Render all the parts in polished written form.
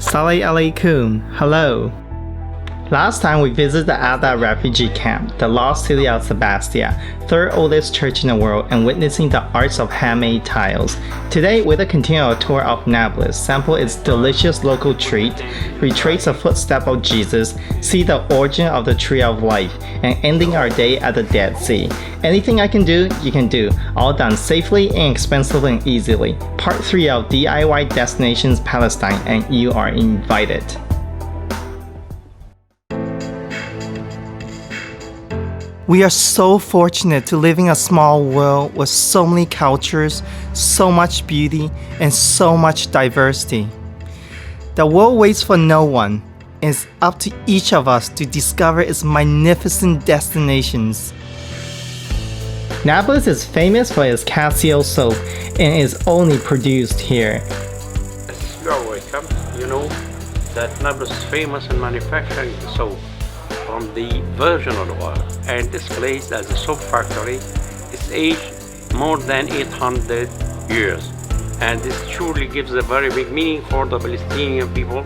Assalamu alaikum. Hello. Last time we visited the Ada refugee camp, the lost city of Sebastia, third oldest church in the world, and witnessing the arts of handmade tiles. Today, we'll continue our tour of Nablus, sample its delicious local treat, retrace the footstep of Jesus, see the origin of the tree of life, and ending our day at the Dead Sea. Anything I can do, you can do, all done safely, inexpensively, and easily. Part 3 of DIY Destinations Palestine, and you are invited. We are so fortunate to live in a small world with so many cultures, so much beauty, and so much diversity. The world waits for no one, and it's up to each of us to discover its magnificent destinations. Nablus is famous for its cassia soap and is only produced here. Yes, you are welcome. You know that Nablus is famous in manufacturing soap from the virgin olive oil, and this place as a soap factory is aged more than 800 years, and this surely gives a very big meaning for the Palestinian people.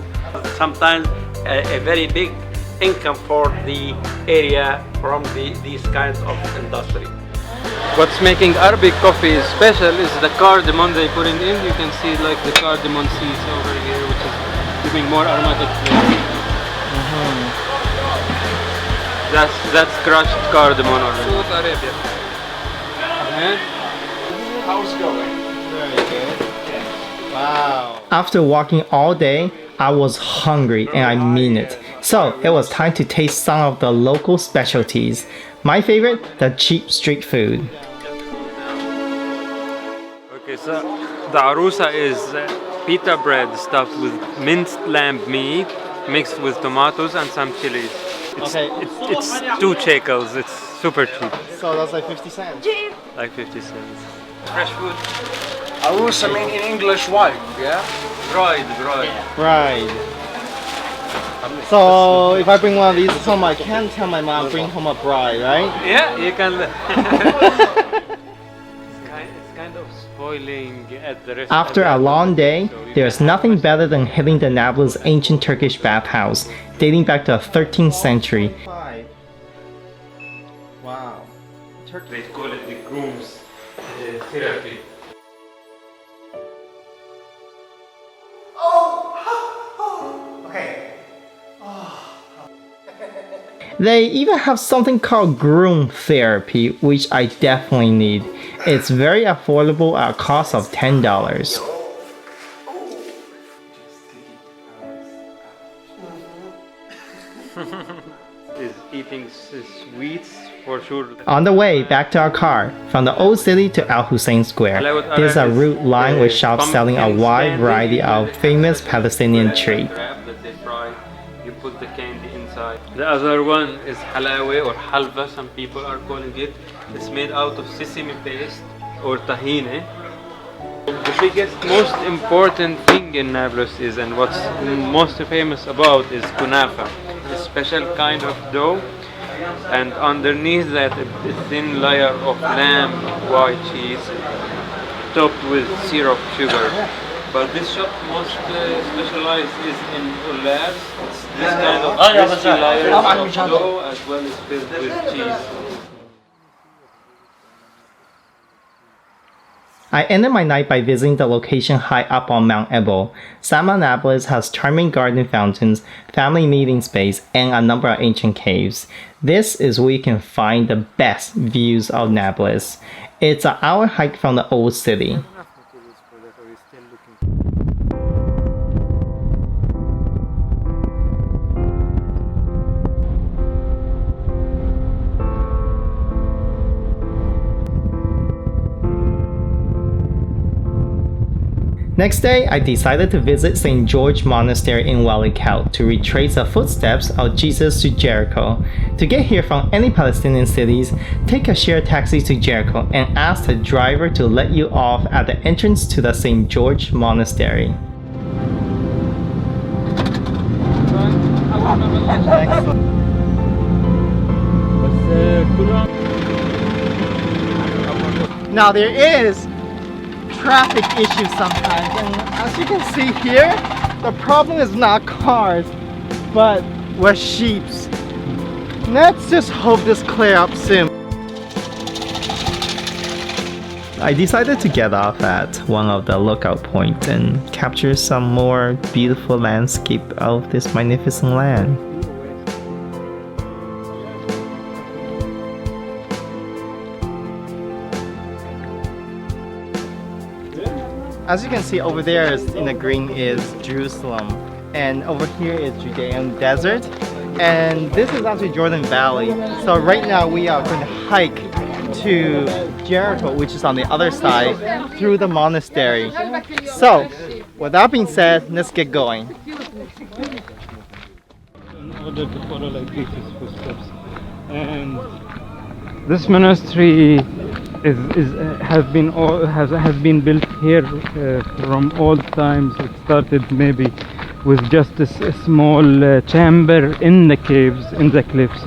Sometimes a very big income for the area from these kinds of industry. What's making Arabic coffee special is the cardamom they put in. You can see like the cardamom seeds over here, which is giving more aromatic flavor. That's crushed cardamom already. Saudi Arabia. How's it going? Very good. Wow. After walking all day, I was hungry, and I mean it. So it was time to taste some of the local specialties. My favorite, the cheap street food. Okay, so the arusa is pita bread stuffed with minced lamb meat mixed with tomatoes and some chilies. It's 2 shekels. It's super cheap. So that's like 50 cents. Like 50 cents. Fresh food. Arusa mean in English wife, yeah? Bride. Right. So if I bring one of these home, I can't tell my mom bring home a bride, right? Yeah, you can. It's kind of spoiling at the restaurant. After a long day, there's nothing better than hitting the Nablus ancient Turkish bathhouse, dating back to the 13th century. Wow. They call it the groom's therapy. Okay. They even have something called groom therapy, which I definitely need. It's very affordable at a cost of $10. Is eating sweets for sure. On the way back to our car, from the old city to Al Hussein Square, there's a route lined with shops selling a wide variety of famous Palestinian treats. You put the candy inside. The other one is halawa or halva, some people are calling it. It's made out of sesame paste or tahine. The biggest, most important thing in Nablus is, and what's most famous about, is kunafa. A special kind of dough, and underneath that a thin layer of lamb white cheese topped with syrup sugar. But this shop most specialized is in ullars. It's this kind of crispy layers of dough as well as filled with cheese. I ended my night by visiting the location high up on Mount Ebal. Sama Nablus has charming garden fountains, family meeting space, and a number of ancient caves. This is where you can find the best views of Nablus. It's an hour hike from the old city. Next day, I decided to visit St. George Monastery in Wadi Qelt to retrace the footsteps of Jesus to Jericho. To get here from any Palestinian cities, take a shared taxi to Jericho and ask the driver to let you off at the entrance to the St. George Monastery. Now there is traffic issues sometimes, and as you can see here, The problem is not cars, but we're sheeps. Let's just hope this clear up soon. I decided to get off at one of the lookout points and capture some more beautiful landscape of this magnificent land. As you can see, over there is, in the green is Jerusalem, and over here is Judean desert, and this is actually Jordan Valley. So right now we are going to hike to Jericho, which is on the other side, through the monastery. So with that being said, let's get going. In order to follow like Jesus' footsteps, and this monastery has been built here from old times. It started maybe with just a small chamber in the caves, in the cliffs,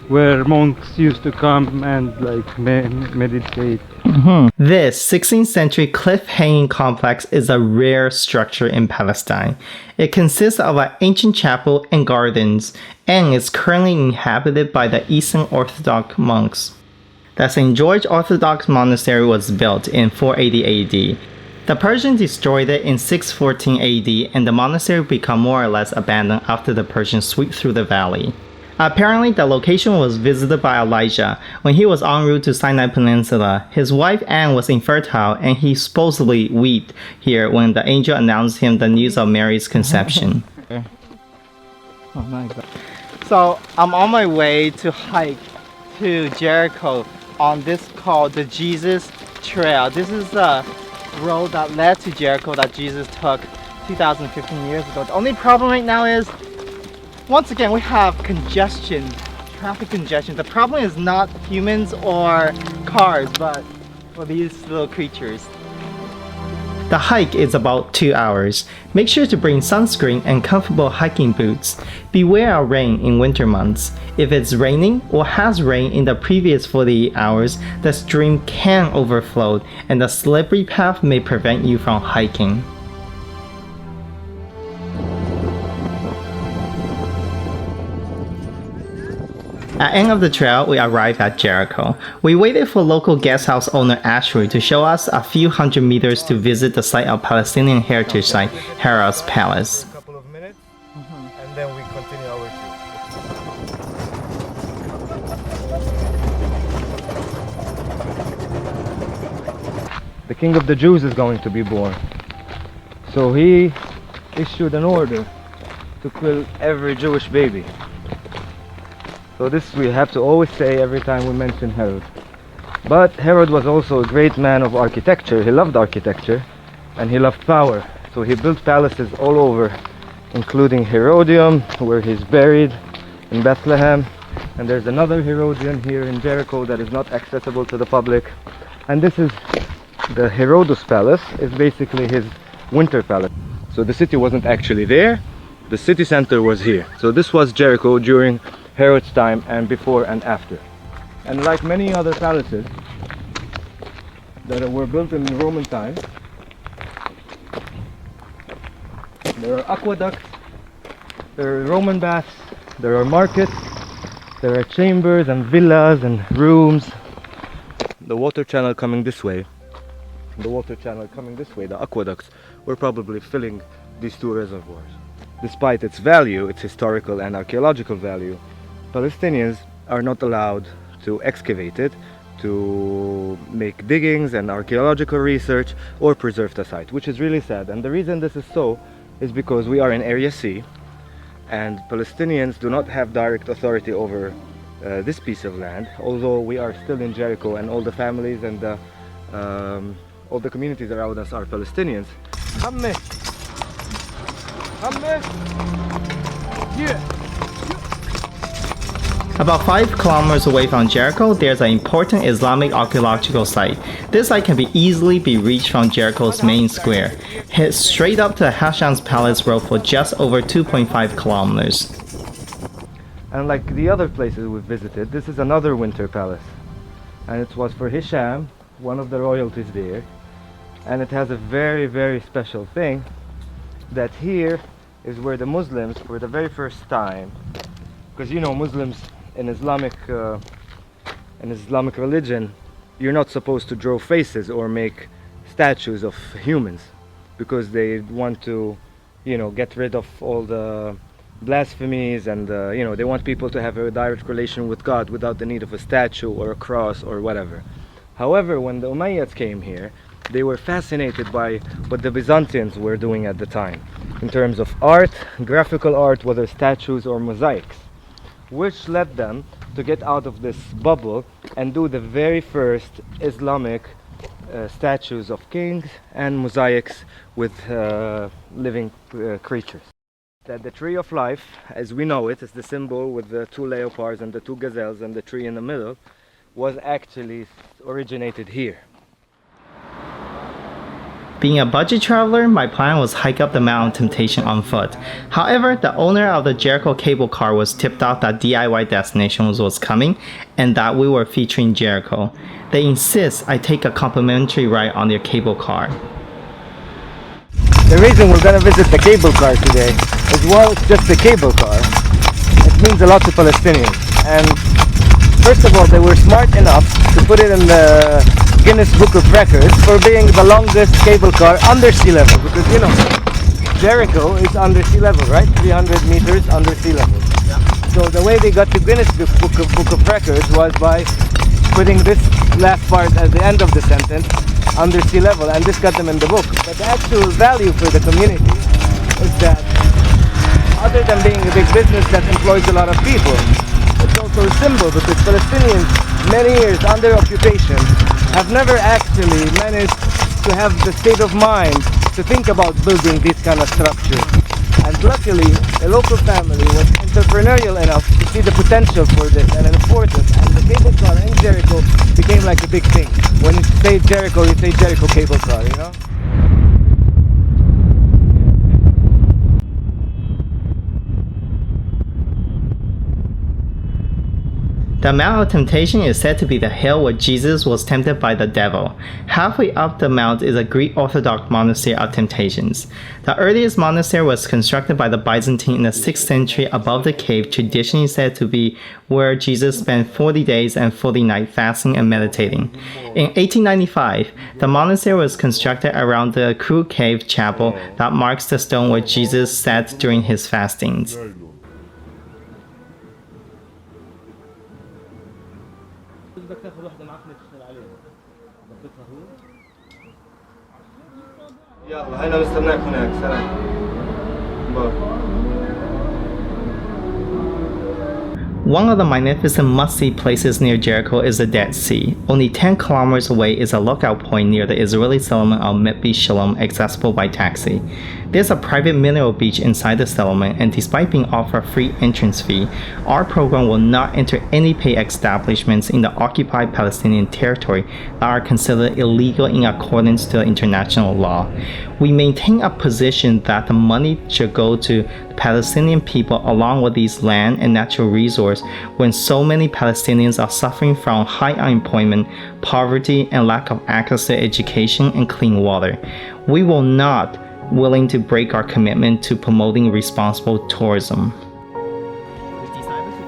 where monks used to come and like meditate. This 16th century cliff-hanging complex is a rare structure in Palestine. It consists of an ancient chapel and gardens, and is currently inhabited by the Eastern Orthodox monks. The St. George Orthodox Monastery was built in 480 AD. The Persians destroyed it in 614 AD, and the monastery became more or less abandoned after the Persians swept through the valley. Apparently, the location was visited by Elijah when he was en route to Sinai Peninsula. His wife Anne was infertile, and he supposedly wept here when the angel announced him the news of Mary's conception. Oh my God. So I'm on my way to hike to Jericho on this called the Jesus Trail. This is the road that led to Jericho that Jesus took 2015 years ago. The only problem right now is, once again, we have congestion, traffic congestion. The problem is not humans or cars, but these little creatures. The hike is about 2 hours. Make sure to bring sunscreen and comfortable hiking boots. Beware of rain in winter months. If it's raining or has rained in the previous 48 hours, the stream can overflow and the slippery path may prevent you from hiking. At the end of the trail, we arrived at Jericho. We waited for local guesthouse owner Ashley to show us a few hundred meters to visit the site of Palestinian heritage site, Herods Palace. A couple of minutes, and then we continue our tour. The King of the Jews is going to be born. So he issued an order to kill every Jewish baby. So this we have to always say every time we mention Herod. But Herod was also a great man of architecture. He loved architecture and he loved power. So he built palaces all over, including Herodium, where he's buried in Bethlehem. And there's another Herodium here in Jericho that is not accessible to the public. And this is the Herods Palace. It's basically his winter palace. So the city wasn't actually there. The city center was here. So this was Jericho during Herod's time and before and after. And like many other palaces that were built in Roman times, there are aqueducts, there are Roman baths, there are markets, there are chambers and villas and rooms. The water channel coming this way, the aqueducts were probably filling these two reservoirs. Despite its value, its historical and archaeological value, Palestinians are not allowed to excavate it, to make diggings and archaeological research or preserve the site, which is really sad. And the reason this is so is because we are in Area C and Palestinians do not have direct authority over this piece of land, although we are still in Jericho and all the families and all the communities around us are Palestinians. About 5 kilometers away from Jericho, there's an important Islamic archaeological site. This site can easily be reached from Jericho's main square. Head straight up to Hisham Palace road for just over 2.5 kilometers. And like the other places we've visited, this is another winter palace. And it was for Hisham, one of the royalties there. And it has a very, very special thing. that here is where the Muslims, for the very first time, because you know Muslims in Islamic religion, you're not supposed to draw faces or make statues of humans, because they want to, you know, get rid of all the blasphemies, and you know, they want people to have a direct relation with God without the need of a statue or a cross or whatever. However, when the Umayyads came here, they were fascinated by what the Byzantines were doing at the time in terms of art, graphical art, whether statues or mosaics, which led them to get out of this bubble and do the very first Islamic statues of kings and mosaics with living creatures. That the tree of life, as we know it, is the symbol with the two leopards and the two gazelles and the tree in the middle, was actually originated here. Being a budget traveler, my plan was hike up the Mount of Temptation on foot. However, the owner of the Jericho Cable Car was tipped off that DIY Destinations was coming and that we were featuring Jericho. They insist I take a complimentary ride on their cable car. The reason we're gonna visit the cable car today is, well, it's just a cable car. It means a lot to Palestinians. And first of all, they were smart enough to put it in the Guinness Book of Records for being the longest cable car under sea level, because you know Jericho is under sea level, right? 300 meters under sea level. Yeah. So the way they got to Guinness Book of Records was by putting this last part at the end of the sentence under sea level, and this got them in the book. But the actual value for the community is that other than being a big business that employs a lot of people, it's also a symbol, because Palestinians, many years under occupation, have never actually managed to have the state of mind to think about building these kind of structures. And luckily, a local family was entrepreneurial enough to see the potential for this and an importance, and the cable car in Jericho became like a big thing. When you say Jericho, you say Jericho Cable Car, you know? The Mount of Temptation is said to be the hill where Jesus was tempted by the devil. Halfway up the mount is a Greek Orthodox monastery of Temptations. The earliest monastery was constructed by the Byzantine in the 6th century above the cave, traditionally said to be where Jesus spent 40 days and 40 nights fasting and meditating. In 1895, the monastery was constructed around the crude cave chapel that marks the stone where Jesus sat during his fastings. يلا هنا مستناك هناك سلام باي. One of the magnificent must-see places near Jericho is the Dead Sea. Only 10 kilometers away is a lookout point near the Israeli settlement of Mitbi Shalom, accessible by taxi. There's a private mineral beach inside the settlement, and despite being offered a free entrance fee, our program will not enter any paid establishments in the occupied Palestinian territory that are considered illegal in accordance to international law. We maintain a position that the money should go to the Palestinian people along with these land and natural resources when so many Palestinians are suffering from high unemployment, poverty, and lack of access to education and clean water. We will not willing to break our commitment to promoting responsible tourism.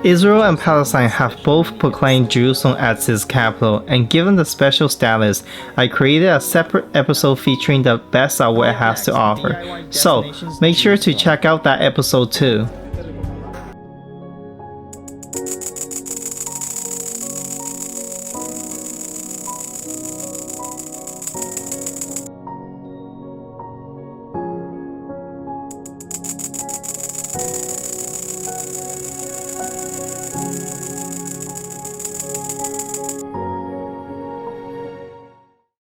Israel and Palestine have both proclaimed Jerusalem as its capital, and given the special status, I created a separate episode featuring the best of what it has to offer. So, make sure to check out that episode too.